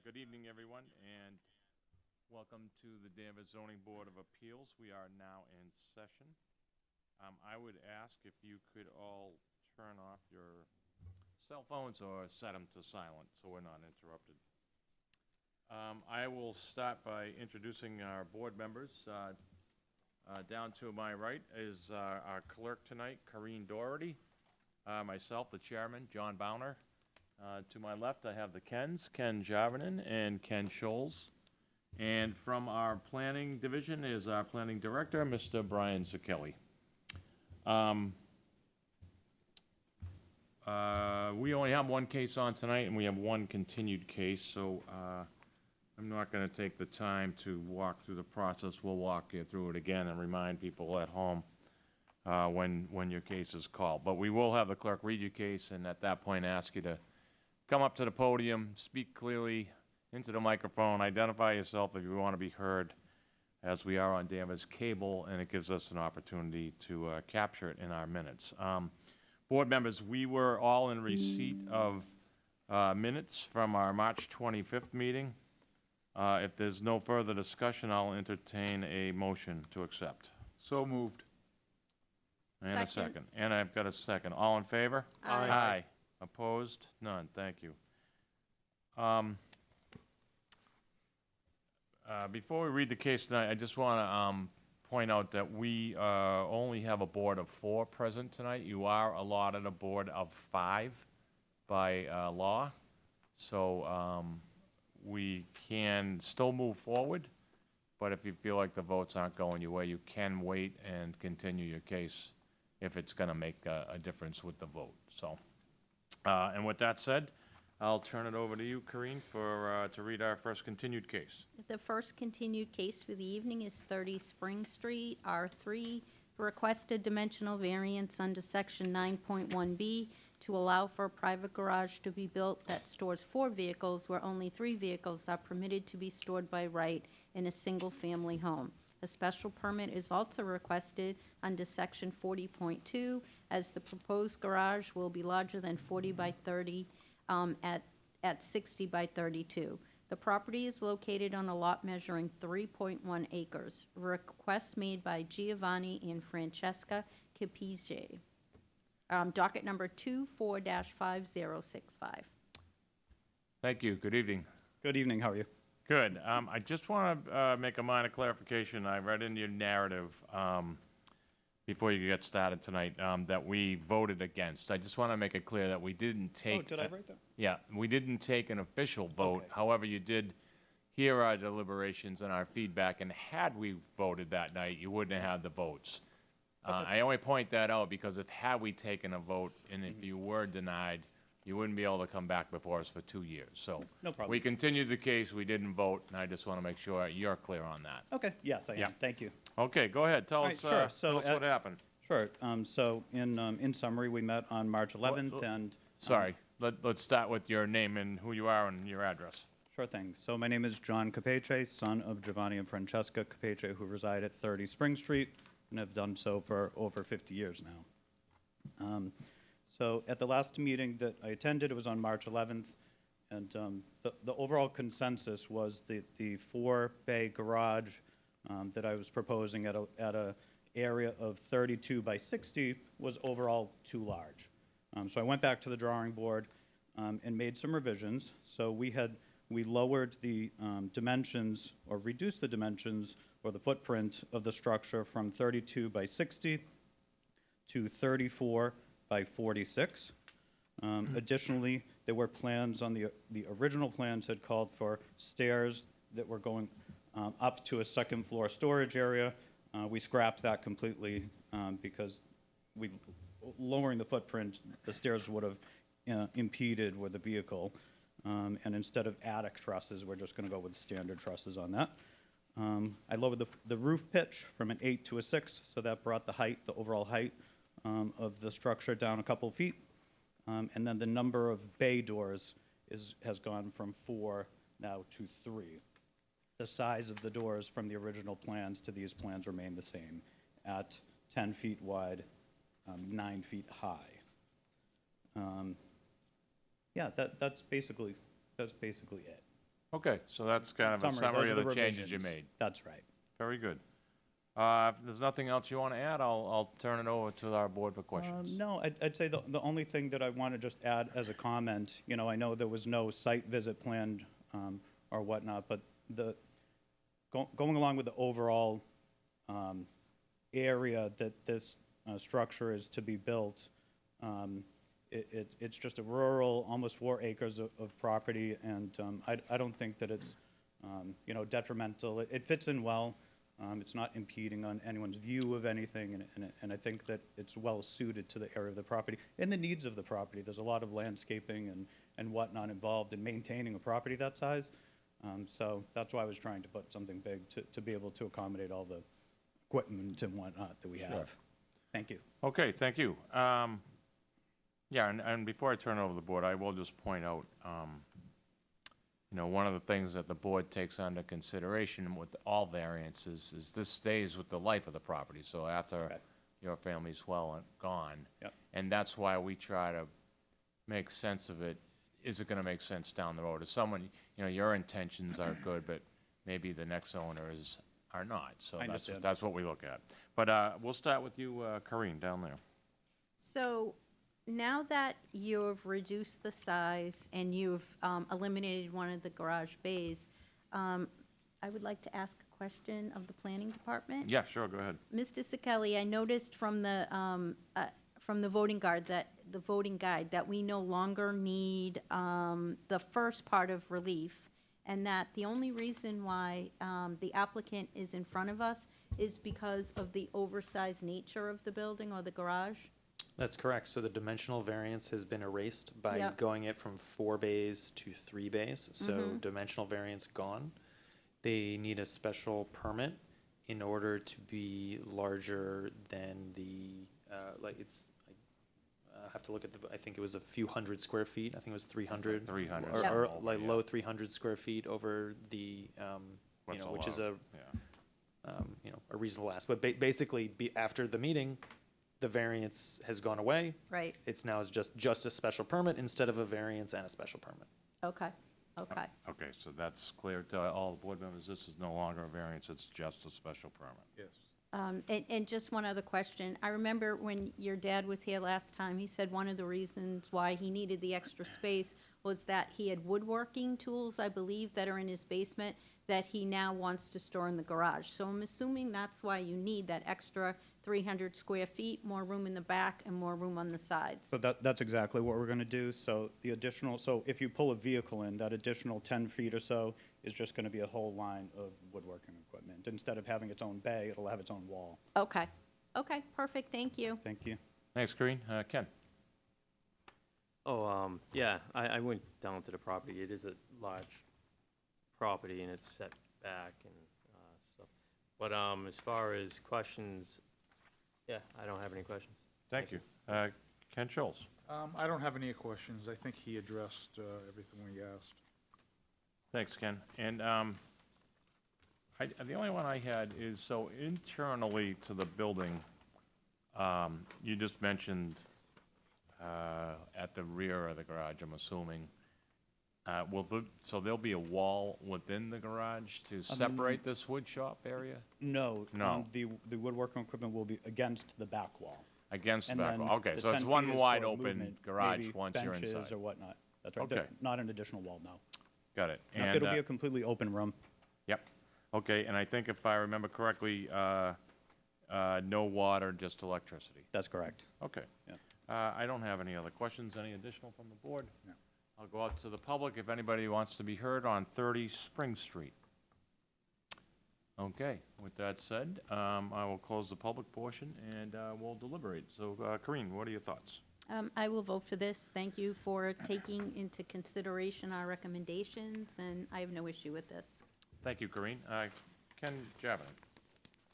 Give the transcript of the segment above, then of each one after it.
Good evening, everyone, and welcome to the Danvers Zoning Board of Appeals. We are now in session. I would ask if you could all turn off your cell phones or set them to silent so we're not interrupted. I will start by introducing our board members. Down to my right is our clerk tonight, Corrine Doherty. Myself, the chairman, John Bowner. To my left, I have the Kens, Ken Jarvinen and Ken Scholes. And from our planning division is our planning director, Mr. Brian Zucchelli. We only have one case on tonight, and we have one continued case, so I'm not going to take the time to walk through the process. We'll walk you through it again and remind people at home when your case is called. But we will have the clerk read your case, and at that point ask you to come up to the podium, speak clearly into the microphone, identify yourself if you want to be heard, as we are on Danvers Cable, and it gives us an opportunity to capture it in our minutes. Board members, we were all in receipt of minutes from our March 25th meeting. If there's no further discussion, I'll entertain a motion to accept. So moved. And a second. And I've got a second. All in favor? Aye. Aye. Opposed? None. Thank you. Before we read the case tonight, I just want to point out that we only have a board of 4 present tonight. You are allotted a board of 5 by law. So we can still move forward, but if you feel like the votes aren't going your way, you can wait and continue your case if it's going to make a difference with the vote. So, and with that said, I'll turn it over to you, Corrine, to read our first continued case. The first continued case for the evening is 30 Spring Street, R3, for requested dimensional variance under Section 9.1B to allow for a private garage to be built that stores 4 vehicles where only 3 vehicles are permitted to be stored by right in a single-family home. A special permit is also requested under Section 40.2, as the proposed garage will be larger than 40 by 30 at 60 by 32. The property is located on a lot measuring 3.1 acres. Request made by Giovanni and Francesca Capizzi. Docket number 24-5065. Thank you. Good evening. Good evening. How are you? Good. I just want to make a minor clarification. I read in your narrative before you get started tonight that we voted against. I just want to make it clear that we didn't take... Oh, did I write that? Yeah, we didn't take an official vote. Okay. However, you did hear our deliberations and our feedback, and had we voted that night, you wouldn't have had the votes. I only point that out because had we taken a vote, and if you were denied, you wouldn't be able to come back before us for 2 years. So No problem. we continued the case, we didn't vote, and I just want to make sure you're clear on that. Okay, yes, I am. Yeah. Thank you. Okay, go ahead. Tell All us, right, sure. tell us what happened. Sure. So in summary, we met on March 11th and... Sorry, let's start with your name and who you are and your address. Sure thing. So my name is John Capece, son of Giovanni and Francesca Capece, who reside at 30 Spring Street and have done so for over 50 years now. So at the last meeting that I attended, it was on March 11th, and the overall consensus was the 4-bay garage that I was proposing at a area of 32 by 60 was overall too large. So I went back to the drawing board and made some revisions. So we lowered the dimensions, or reduced the dimensions or the footprint of the structure from 32 by 60 to 34 by 46. Additionally, there were plans on the original plans had called for stairs that were going up to a second floor storage area. We scrapped that completely because lowering the footprint, the stairs would have impeded with the vehicle. And instead of attic trusses, we're just going to go with standard trusses on that. I lowered the roof pitch from an 8 to a 6, so that brought the overall height of the structure down a couple feet. And then the number of bay doors has gone from 4 now to 3. The size of the doors from the original plans to these plans remain the same at 10 feet wide, 9 feet high. Yeah, that's basically it. Okay, so that's kind of a Those summary are of the changes you revisions. made. That's right. Very good. If there's nothing else you want to add, I'll turn it over to our board for questions. No, I'd say the only thing that I want to just add as a comment, I know there was no site visit planned or whatnot, but going along with the overall area that this structure is to be built, it's just a rural, almost 4 acres of property, and I don't think that it's, detrimental. It fits in well. It's not impeding on anyone's view of anything, and I think that it's well suited to the area of the property and the needs of the property. There's a lot of landscaping and whatnot involved in maintaining a property that size. So that's why I was trying to put something big to be able to accommodate all the equipment and whatnot that we have. Thank you. Okay, thank you. Yeah, and before I turn it over to the board, I will just point out, one of the things that the board takes under consideration with all variances is this stays with the life of the property. So after Okay. your family's well and gone. Yep. And that's why we try to make sense of it. Is it going to make sense down the road? If someone, your intentions are good, but maybe the next owners are not. So I understand. that's what we look at. But we'll start with you, Corinne, down there. So now that you've reduced the size and you've eliminated one of the garage bays, I would like to ask a question of the planning department. Yeah, sure, go ahead. Mr. Sekeli, I noticed from the voting guide that we no longer need the first part of relief, and that the only reason why the applicant is in front of us is because of the oversized nature of the building or the garage. That's correct. So the dimensional variance has been erased by Yep. going it from 4 bays to 3 bays. So dimensional variance gone. They need a special permit in order to be larger than the, I have to look at I think it was a few hundred square feet. I think it was 300. 300. Or, Yep. or Over, like yeah. low 300 square feet over the, What's which is allowed, a reasonable ask. But basically, after the meeting, the variance has gone away. Right, It's now just a special permit instead of a variance and a special permit. okay, okay. Okay, so that's clear to all the board members. This is no longer a variance, it's just a special permit. Yes. And just one other question. I remember when your dad was here last time, he said one of the reasons why he needed the extra space was that he had woodworking tools, I believe, that are in his basement that he now wants to store in the garage. So I'm assuming that's why you need that extra 300 square feet, more room in the back and more room on the sides. So that's exactly what we're going to do. So so if you pull a vehicle in, that additional 10 feet or so is just going to be a whole line of woodworking equipment. Instead of having its own bay, it'll have its own wall. Okay, okay, perfect, thank you. Thank you. Thanks, Corinne. Ken? Yeah, I went down to the property. It is a large property and it's set back and stuff. But as far as questions, yeah, I don't have any questions. Thank you. Ken Schultz? I don't have any questions. I think he addressed everything we asked. Thanks, Ken. And the only one I had is, so internally to the building, you just mentioned at the rear of the garage, I'm assuming, so there'll be a wall within the garage to separate this wood shop area? No. No. The woodworking equipment will be against the back wall. Against the And back then wall? Okay, the so it's 10 one feet is wide for open movement, garage maybe once you're benches inside. or whatnot. That's right. Okay. Not an additional wall, no. Got it. No, And, it'll be a completely open room. Yep. Okay, and I think if I remember correctly, no water, just electricity. That's correct. Okay. Yep. I don't have any other questions. Any additional from the board? No. I'll go out to the public if anybody wants to be heard on 30 Spring Street. Okay, with that said, I will close the public portion and we'll deliberate. So, Corinne, what are your thoughts? I will vote for this. Thank you for taking into consideration our recommendations, and I have no issue with this. Thank you, Corinne. Ken Javin?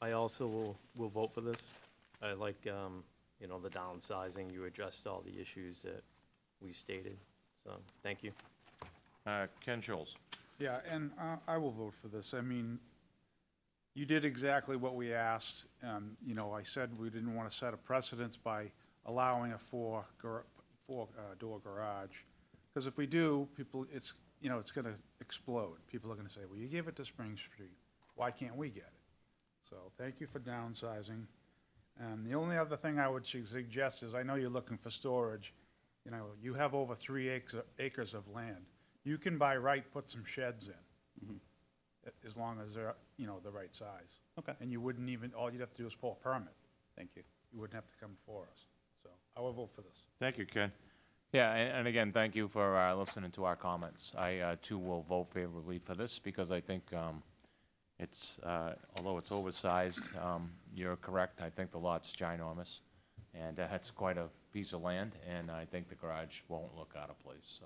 I also will vote for this. I like, the downsizing. You addressed all the issues that we stated. So, thank you. Ken Schultz? Yeah, and I will vote for this. I mean, you did exactly what we asked. I said we didn't want to set a precedence by allowing a four-door garage. Because if we do, you know, it's gonna explode. People are gonna say, well, you gave it to Spring Street, why can't we get it? So thank you for downsizing. And the only other thing I would suggest is, I know you're looking for storage. You know, you have over 3 acres of land. You can by right put some sheds in, as long as they're, you know, the right size. Okay, And you wouldn't even, all you'd have to do is pull a permit. thank you. You wouldn't have to come before us. So I will vote for this. Thank you, Ken. Yeah, and again, thank you for listening to our comments. I, too, will vote favorably for this because I think it's, although it's oversized, you're correct. I think the lot's ginormous, and that's quite a piece of land, and I think the garage won't look out of place, so.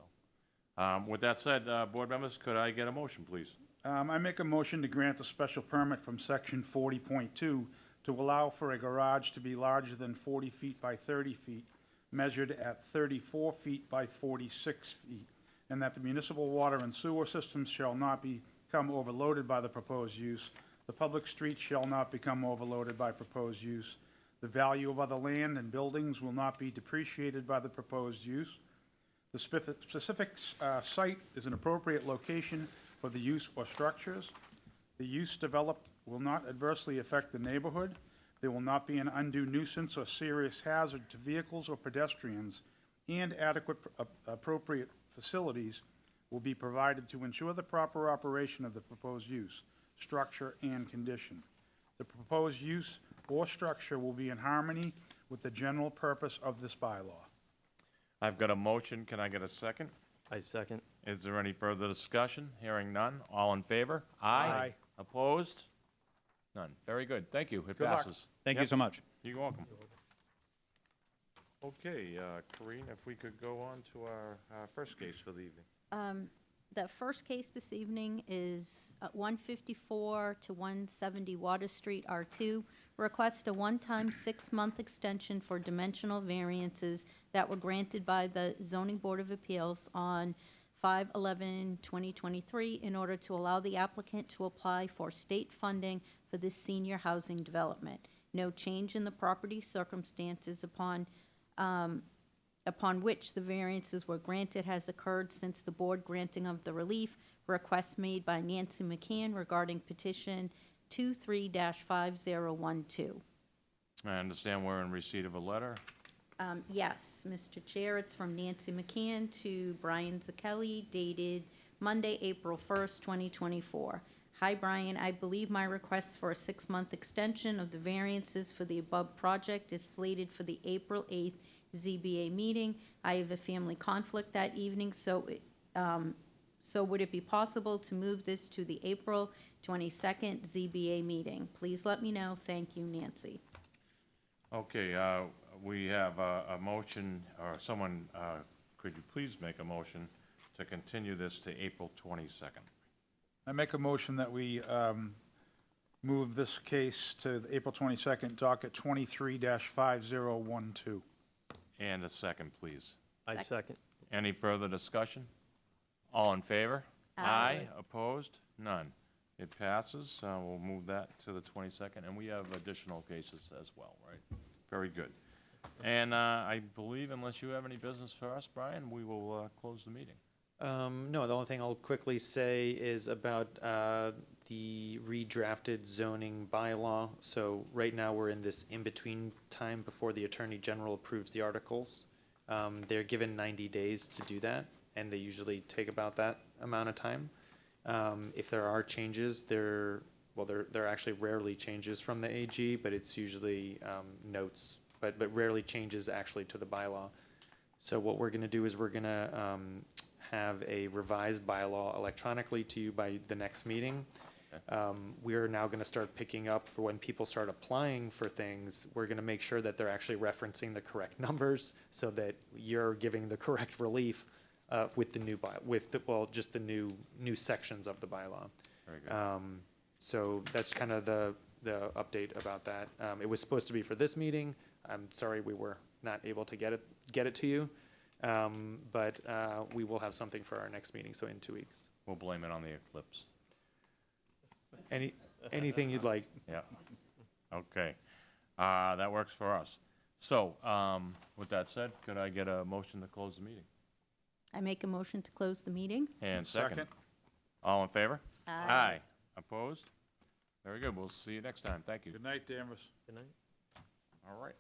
With that said, board members, could I get a motion, please? I make a motion to grant a special permit from section 40.2 to allow for a garage to be larger than 40 feet by 30 feet, measured at 34 feet by 46 feet, and that the municipal water and sewer systems shall not become overloaded by the proposed use. The public streets shall not become overloaded by proposed use. The value of other land and buildings will not be depreciated by the proposed use. The specific site is an appropriate location for the use or structures. The use developed will not adversely affect the neighborhood. There will not be an undue nuisance or serious hazard to vehicles or pedestrians, and adequate appropriate facilities will be provided to ensure the proper operation of the proposed use, structure, and condition. The proposed use or structure will be in harmony with the general purpose of this bylaw. I've got a motion. Can I get a second? I second. Is there any further discussion? Hearing none. All in favor? Aye. Opposed? None. Very good. Thank you. It Good luck. passes. Thank you Yep. so much. You're welcome. Okay, Corinne, if we could go on to our first case for the evening. The first case this evening is 154 to 170 Water Street, R2. Request a one-time 6-month extension for dimensional variances that were granted by the Zoning Board of Appeals on 5/11/2023 in order to allow the applicant to apply for state funding for this senior housing development. No change in the property circumstances upon which the variances were granted has occurred since the board granting of the relief. Request made by Nancy McCann regarding petition 23-5012. I understand we're in receipt of a letter. Yes, Mr. Chair, it's from Nancy McCann to Brian Zakelli, dated Monday, April 1st, 2024. Hi, Brian. I believe my request for a 6-month extension of the variances for the above project is slated for the April 8th ZBA meeting. I have a family conflict that evening, so would it be possible to move this to the April 22nd ZBA meeting? Please let me know. Thank you, Nancy. Okay, we have a motion, or someone, could you please make a motion to continue this to April 22nd? I make a motion that we move this case to the April 22nd, docket 23-5012. And a second, please. I second. Any further discussion? All in favor? Aye. Opposed? None. It passes. We'll move that to the 22nd, and we have additional cases as well, right? Very good. And I believe, unless you have any business for us, Brian, we will close the meeting. No, the only thing I'll quickly say is about the redrafted zoning bylaw. So right now, we're in this in-between time before the Attorney General approves the articles. They're given 90 days to do that, and they usually take about that amount of time. If there are changes, there are actually rarely changes from the AG, but it's usually notes, but rarely changes actually to the bylaw. So what we're going to do is we're going to have a revised bylaw electronically to you by the next meeting. We're now going to start picking up for when people start applying for things. We're going to make sure that they're actually referencing the correct numbers so that you're giving the correct relief with the new just the new sections of the bylaw. Very good. So that's kind of the update about that. It was supposed to be for this meeting. I'm sorry we were not able to get it to you, but we will have something for our next meeting. So in 2 weeks. We'll blame it on the eclipse. Anything you'd like. Yeah. Okay. That works for us. So, with that said, could I get a motion to close the meeting? I make a motion to close the meeting. And second. All in favor? Aye. Opposed? Very good. We'll see you next time. Thank you. Good night, Danvers. Good night. All right.